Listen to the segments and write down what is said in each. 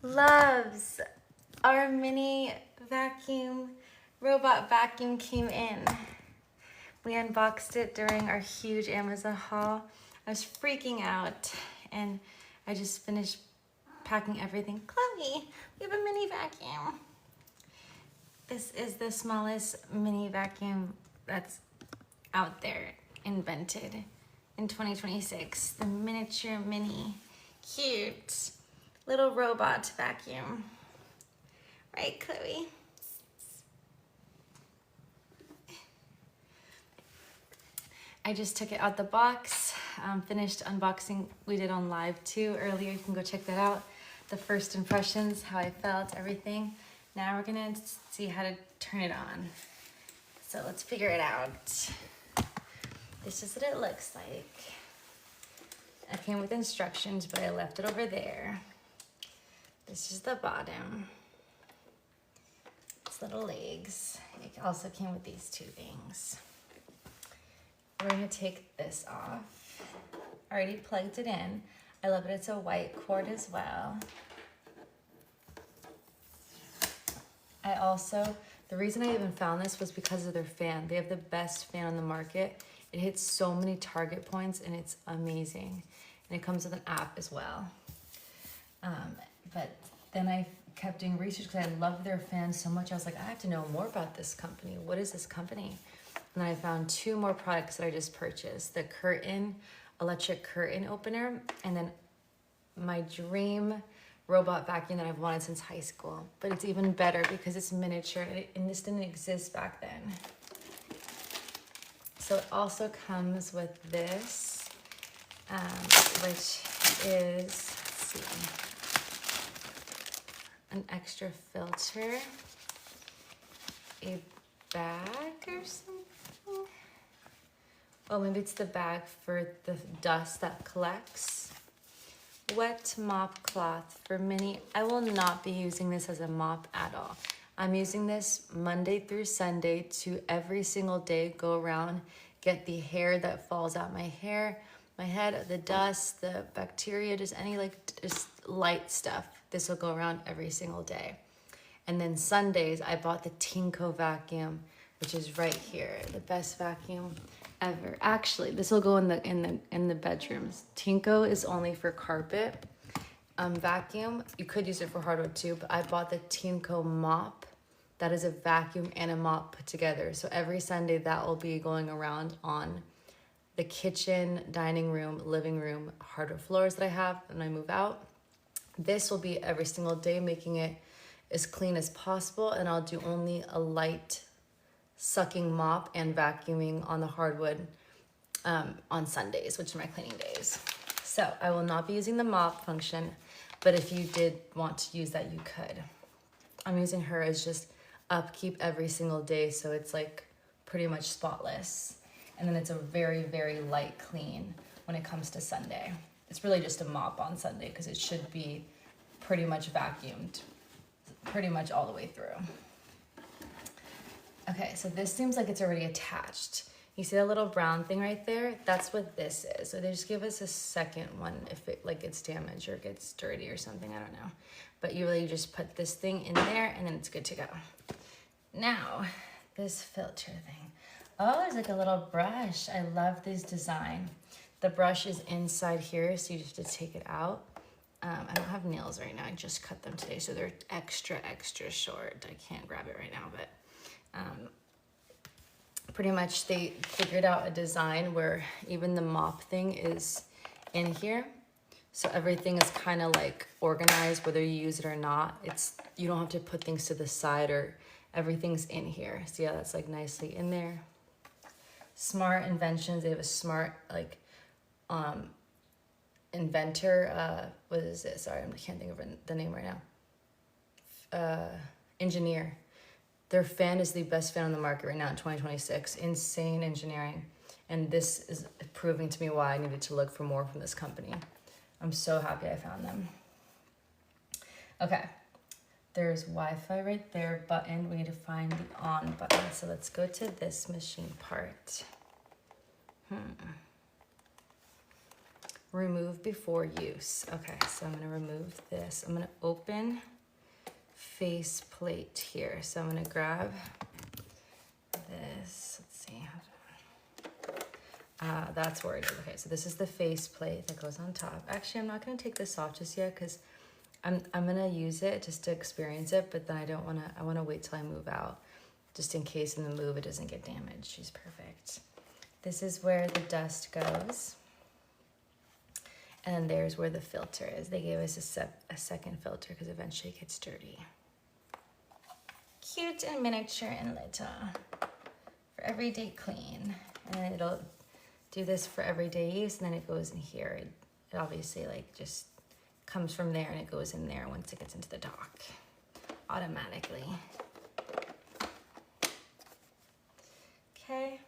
Loves, our mini robot vacuum came in. We unboxed it during our huge Amazon haul. I was freaking out and I just finished packing everything. Chloe, we have a mini vacuum. This is the smallest mini vacuum that's out there, invented in 2026. The miniature mini, cute little robot vacuum. Right, Chloe? I just took it out the box, finished unboxing. We did on live too earlier. You can go check that out. The first impressions, how I felt, everything. Now we're gonna see how to turn it on. So let's figure it out. This is what it looks like. I came with instructions, but I left it over there. This is the bottom. Its little legs. It also came with these two things. We're gonna take this off. I already plugged it in. I love it, it's a white cord as well. The reason I even found this was because of their fan. They have the best fan on the market. It hits so many target points and it's amazing. And it comes with an app as well. But then I kept doing research because I love their fans so much. I was like, I have to know more about this company. What is this company? And then I found two more products that I just purchased. The electric curtain opener, and then my dream robot vacuum that I've wanted since high school. But it's even better because it's miniature and this didn't exist back then. So it also comes with this, which is, let's see, an extra filter, a bag or something. Oh, maybe it's the bag for the dust that collects. Wet mop cloth for mini. I will not be using this as a mop at all. I'm using this Monday through Sunday to every single day go around, get the hair that falls out my head, the dust, the bacteria, just any just light stuff. This will go around every single day. And then Sundays, I bought the Tinko vacuum, which is right here, the best vacuum ever. Actually, this will go in the bedrooms. Tinko is only for carpet vacuum. You could use it for hardwood too, but I bought the Tinko mop. That is a vacuum and a mop put together. So every Sunday that will be going around on the kitchen, dining room, living room, hardwood floors that I have when I move out. This will be every single day, making it as clean as possible, and I'll do only a light sucking mop and vacuuming on the hardwood on Sundays, which are my cleaning days. So I will not be using the mop function, but if you did want to use that, you could. I'm using her as just upkeep every single day, so it's like pretty much spotless. And then it's a very, very light clean when it comes to Sunday. It's really just a mop on Sunday because it should be pretty much vacuumed pretty much all the way through. Okay, so this seems like it's already attached. You see that little brown thing right there? That's what this is. So they just give us a second one if it gets damaged or gets dirty or something, I don't know. But you really just put this thing in there and then it's good to go. Now, this filter thing. Oh, there's like a little brush. I love this design. The brush is inside here, so you just have to take it out. I don't have nails right now. I just cut them today, so they're extra, extra short. I can't grab it right now, but pretty much they figured out a design where even the mop thing is in here. So everything is kind of like organized, whether you use it or not. You don't have to put things to the side, or everything's in here. See how that's like nicely in there. Smart inventions. They have a smart inventor. What is it? Sorry, I can't think of the name right now. Engineer. Their fan is the best fan on the market right now in 2026. Insane engineering. And this is proving to me why I needed to look for more from this company. I'm so happy I found them. Okay. There's Wi-Fi right there, button. We need to find the on button. So let's go to this machine part. remove before use. Okay, so I'm gonna remove this. I'm gonna open face plate here. So I'm gonna grab this, let's see. That's where it is. Okay, so this is the face plate that goes on top. Actually, I'm not gonna take this off just yet because I'm gonna use it just to experience it, but then I wanna wait till I move out, just in case in the move it doesn't get damaged. She's perfect. This is where the dust goes. And then there's where the filter is. They gave us a second filter because eventually it gets dirty. Cute and miniature and little for everyday clean. And then it'll do this for everyday use, and then it goes in here. It obviously like just comes from there and it goes in there once it gets into the dock automatically. Okay,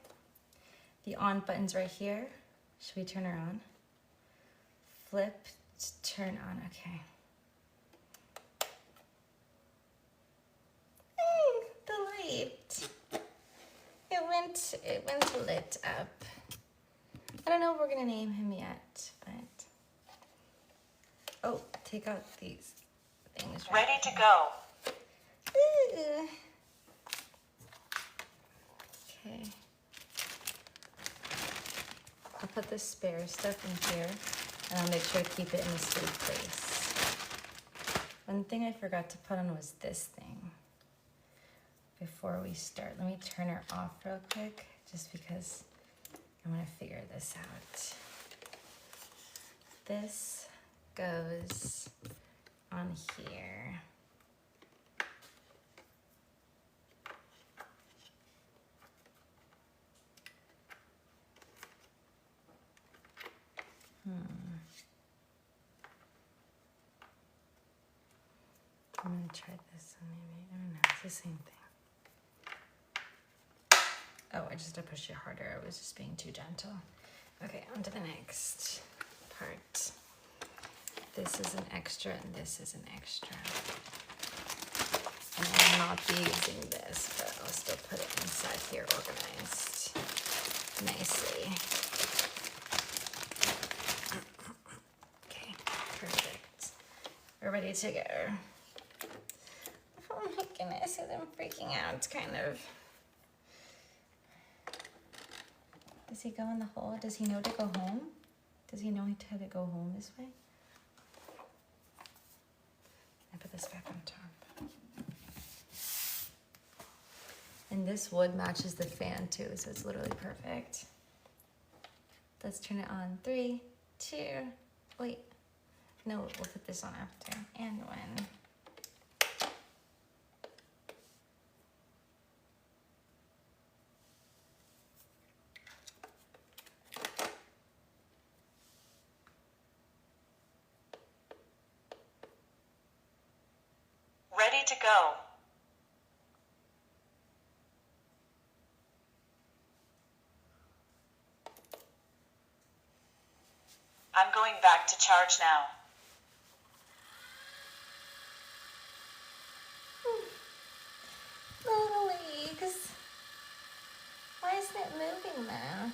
the on button's right here. Should we turn her on? Flip, turn on, okay. The light. It went lit up. I don't know if we're gonna name him yet, but. Oh, take out these things. Ready to go. Ooh. Okay. I'll put the spare stuff in here, and I'll make sure to keep it in a safe place. One thing I forgot to put on was this thing before we start. Let me turn her off real quick, just because I want to figure this out. This goes on here. I'm gonna try this one maybe. I don't know, it's the same thing. Oh, I just had to push it harder. I was just being too gentle. Okay, on to the next part. This is an extra and this is an extra. And I will not be using this, but I'll still put it inside here organized nicely. Okay, perfect. We're ready to go. Oh my goodness, I'm freaking out, kind of. Does he go in the hole? Does he know to go home? Does he know how to go home this way? I put this back on top. And this wood matches the fan too, so it's literally perfect. Let's turn it on. 3, 2, wait. No, we'll put this on after. And 1. Ready to go. I'm going back to charge now. Little legs. Why isn't it moving now?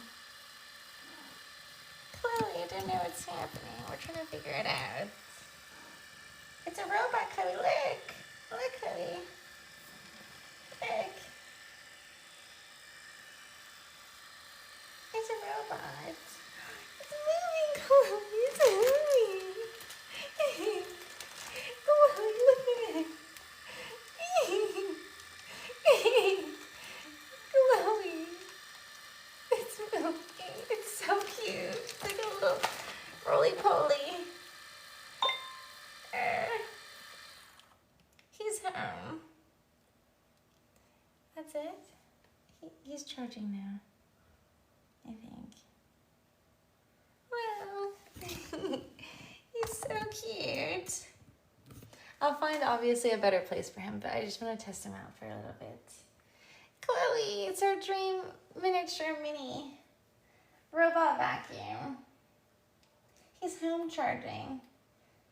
Chloe, I don't know what's happening. We're trying to figure it out. It's a robot, Chloe. Look. Look, Chloe. Look. It's a robot. It's moving, Chloe. It's moving. Chloe, look at it. Chloe. It's moving. It's so cute. It's like a little roly-poly. He's home. That's it? He's charging now, I think. Well, he's so cute. I'll find obviously a better place for him, but I just want to test him out for a little bit. Chloe, it's our dream miniature mini robot vacuum. He's home charging.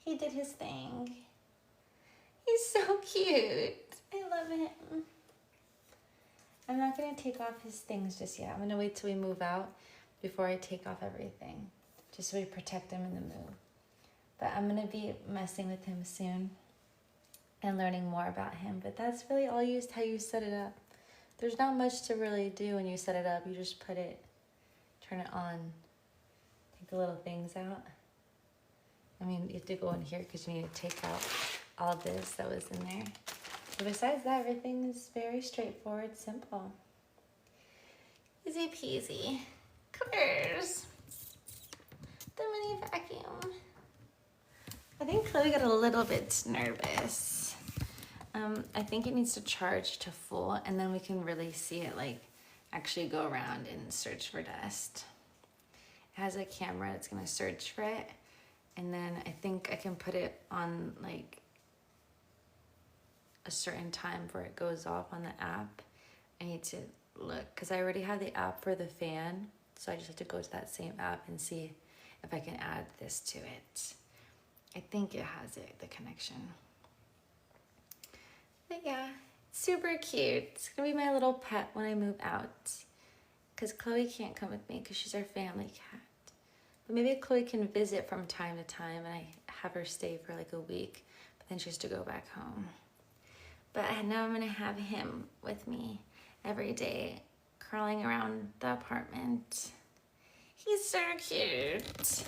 He did his thing. He's so cute. I love him. I'm not gonna take off his things just yet. I'm gonna wait till we move out before I take off everything. just so we protect him in the move. But I'm gonna be messing with him soon and learning more about him. But that's really all how you set it up. There's not much to really do when you set it up. You just put it, turn it on, take the little things out. I mean, you have to go in here because you need to take out all this that was in there. But besides that, everything is very straightforward, simple. Easy peasy. Clears. The mini vacuum. I think Chloe got a little bit nervous. I think it needs to charge to full, and then we can really see it like actually go around and search for dust. It has a camera that's gonna search for it, and then I think I can put it on like a certain time where it goes off on the app. I need to look because I already have the app for the fan, so I just have to go to that same app and see if I can add this to it. I think it has it, the connection. But yeah, super cute. It's gonna be my little pet when I move out, because Chloe can't come with me because she's our family cat. But maybe Chloe can visit from time to time, and I have her stay for like a week, but then she has to go back home. But now I'm gonna have him with me every day, crawling around the apartment. He's so cute.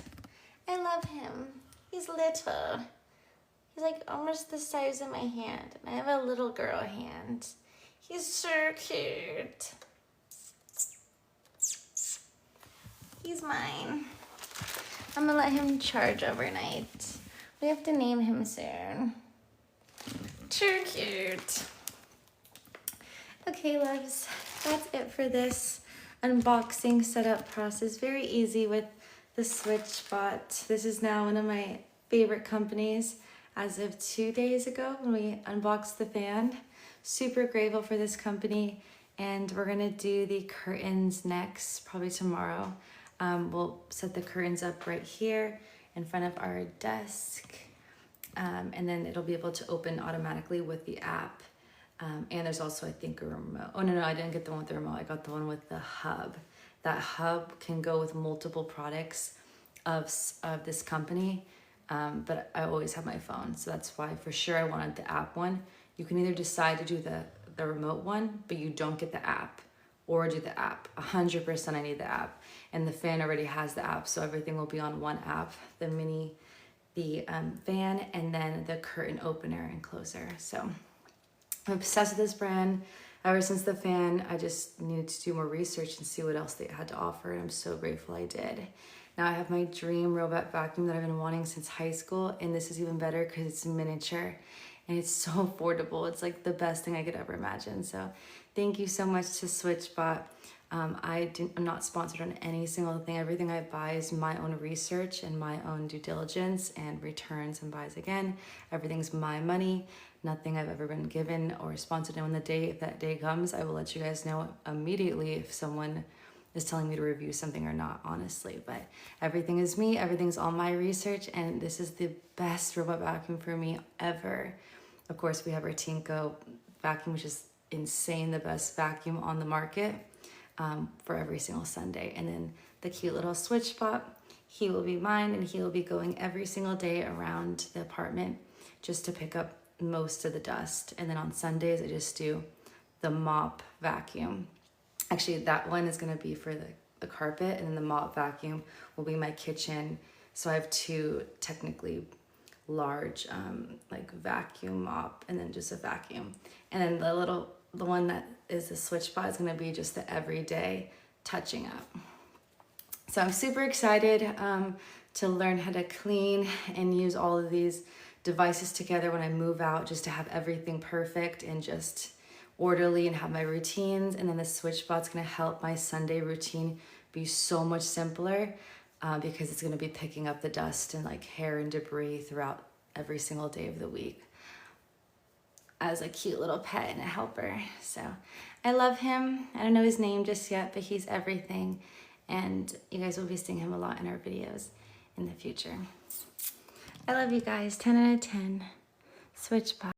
I love him. He's little. He's like almost the size of my hand, and I have a little girl hand. He's so cute. He's mine. I'm gonna let him charge overnight. We have to name him soon. Too cute. Okay, loves, that's it for this unboxing setup process. Very easy with the SwitchBot. This is now one of my favorite companies as of 2 days ago when we unboxed the fan. Super grateful for this company, and we're gonna do the curtains next, probably tomorrow. We'll set the curtains up right here in front of our desk, and then it'll be able to open automatically with the app. And there's also, I think, a remote. Oh, no, I didn't get the one with the remote. I got the one with the hub. That hub can go with multiple products of this company, but I always have my phone. So that's why for sure I wanted the app one. You can either decide to do the remote one, but you don't get the app, or do the app. 100% I need the app. And the fan already has the app, so everything will be on one app. The fan, and then the curtain opener and closer. So I'm obsessed with this brand. Ever since the fan, I just needed to do more research and see what else they had to offer, and I'm so grateful I did. Now I have my dream robot vacuum that I've been wanting since high school, and this is even better because it's miniature and it's so affordable. It's like the best thing I could ever imagine. So thank you so much to SwitchBot. I'm not sponsored on any single thing. Everything I buy is my own research and my own due diligence and returns and buys again. Everything's my money. Nothing I've ever been given or sponsored. And if that day comes, I will let you guys know immediately if someone is telling me to review something or not, honestly. But everything is me, everything's all my research, and this is the best robot vacuum for me ever. Of course, we have our Tinko vacuum, which is insane, the best vacuum on the market for every single Sunday. And then the cute little SwitchBot, he will be mine, and he will be going every single day around the apartment just to pick up most of the dust. And then on Sundays, I just do the mop vacuum. Actually, that one is gonna be for the carpet, and then the mop vacuum will be my kitchen. So I have two technically large like vacuum mop, and then just a vacuum. And then the one that is the SwitchBot is gonna be just the everyday touching up. So I'm super excited to learn how to clean and use all of these devices together when I move out, just to have everything perfect and just orderly and have my routines. And then the SwitchBot's gonna help my Sunday routine be so much simpler because it's gonna be picking up the dust and like hair and debris throughout every single day of the week as a cute little pet and a helper. So I love him. I don't know his name just yet, but he's everything. And you guys will be seeing him a lot in our videos in the future. I love you guys. 10 out of 10. SwitchBot.